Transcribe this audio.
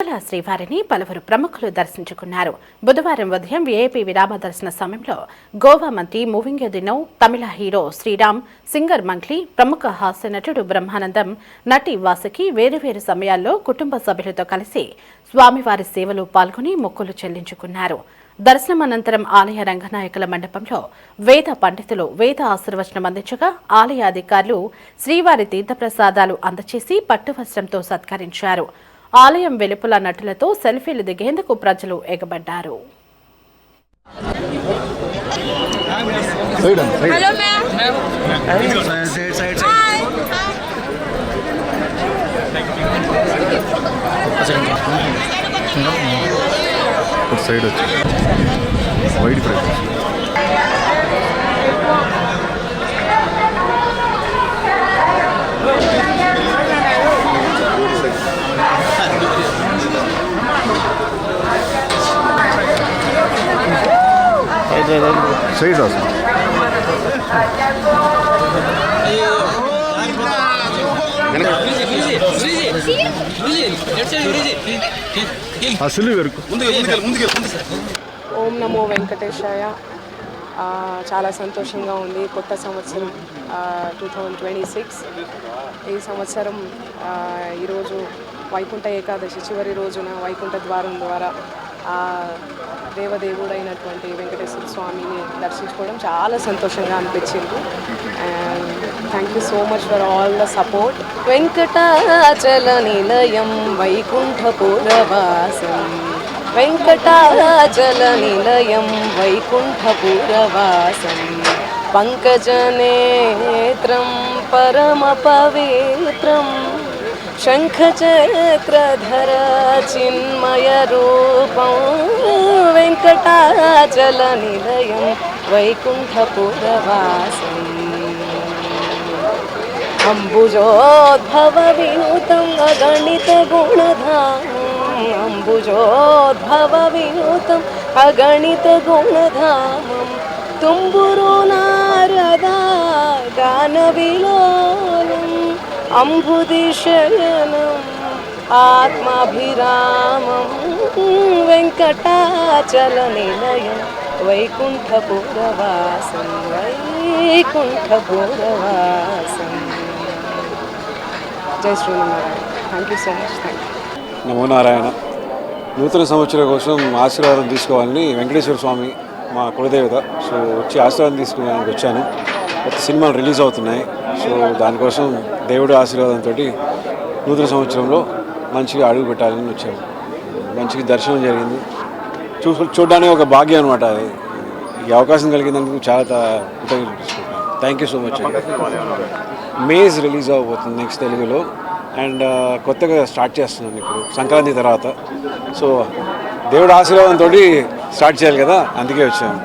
శ్రీవారిని పలువురు ప్రముఖులు దర్శించుకున్నారు. బుధవారం ఉదయం వీఐపీ విరామ దర్శన సమయంలో గోవా మంత్రి మూవింగెదినో, తమిళ హీరో శ్రీరామ్, సింగర్ మంగ్లీ, ప్రముఖ హాస్య నటుడు బ్రహ్మానందం, నటి వాసుకి వేరువేరు సమయాల్లో కుటుంబ సభ్యులతో కలిసి స్వామివారి సేవలో పాల్గొని మొక్కులు చెల్లించుకున్నారు. దర్శనం అనంతరం ఆలయ రంగనాయకుల మండపంలో వేద పండితులు వేద ఆశీర్వచనం అందించగా ఆలయ అధికారులు శ్రీవారి తీర్థప్రసాదాలు అందచేసి పట్టువస్త్రంతో సత్కరించారు. ఆలయం వెలుపల నటులతో సెల్ఫీలు దిగేందుకు ప్రజలు ఎగబడ్డారు. Side also. ఓం నమో వెంకటేశాయ. చాలా సంతోషంగా ఉంది. కొత్త సంవత్సరం 2026. ఈ సంవత్సరం ఈరోజు వైకుంఠ ఏకాదశి చివరి రోజున వైకుంఠ ద్వారం ద్వారా దేవదేవుడైనటువంటి వెంకటేశ్వర స్వామిని దర్శించుకోవడం చాలా సంతోషంగా అనిపించింది. And thank you so much for all the support. Venkatachala నిలయం వైకుంఠపురవాసం, వెంకటాచల నిలయం వైకుంఠపురవాసం, పంకజనేత్రం పరమ పవిత్రం, శంఖచక్రధర చిన్మయ రూపం, వెంకటాచల నిలయం వైకుంఠపురవాసం, అంబుజోద్భవ వినూతం అగణిత గుణధామం, అంబుజోద్భవ వినూతం అగణిత గుణధామం, తుంబురు నారదా గాన విలోలం, అంబుదిశయనం ఆత్మాభిరామం, వెంకటాచల నిలయం వైకుంఠపురవాసం, వైకుంఠపురవాసం. జై Sri Narayana. Thank you so much. Thank you. నమో నారాయణ. నూతన సంవత్సరం కోసం ఆశీర్వాదం తీసుకోవాలని వెంకటేశ్వర స్వామి మా కులదేవత. సో వచ్చి ఆశీర్వాదం తీసుకునేందుకు వచ్చాను. కొత్త సినిమాలు రిలీజ్ అవుతున్నాయి. సో దానికోసం దేవుడి ఆశీర్వాదంతో నూతన సంవత్సరంలో మంచిగా అడుగు పెట్టాలని వచ్చాము. మంచిగా దర్శనం జరిగింది. చూడడానికి ఒక భాగ్యం అనమాట. ఈ అవకాశం కలిగినందుకు చాలా కృతజ్ఞతలు తీసుకుంటాను. Thank you so much. Maze release అవబోతుంది నెక్స్ట్ తెలుగులో. అండ్ కొత్తగా స్టార్ట్ చేస్తున్నాను ఇప్పుడు సంక్రాంతి తర్వాత. సో దేవుడి ఆశీర్వాదంతో స్టార్ట్ చేయాలి కదా, అందుకే వచ్చాను.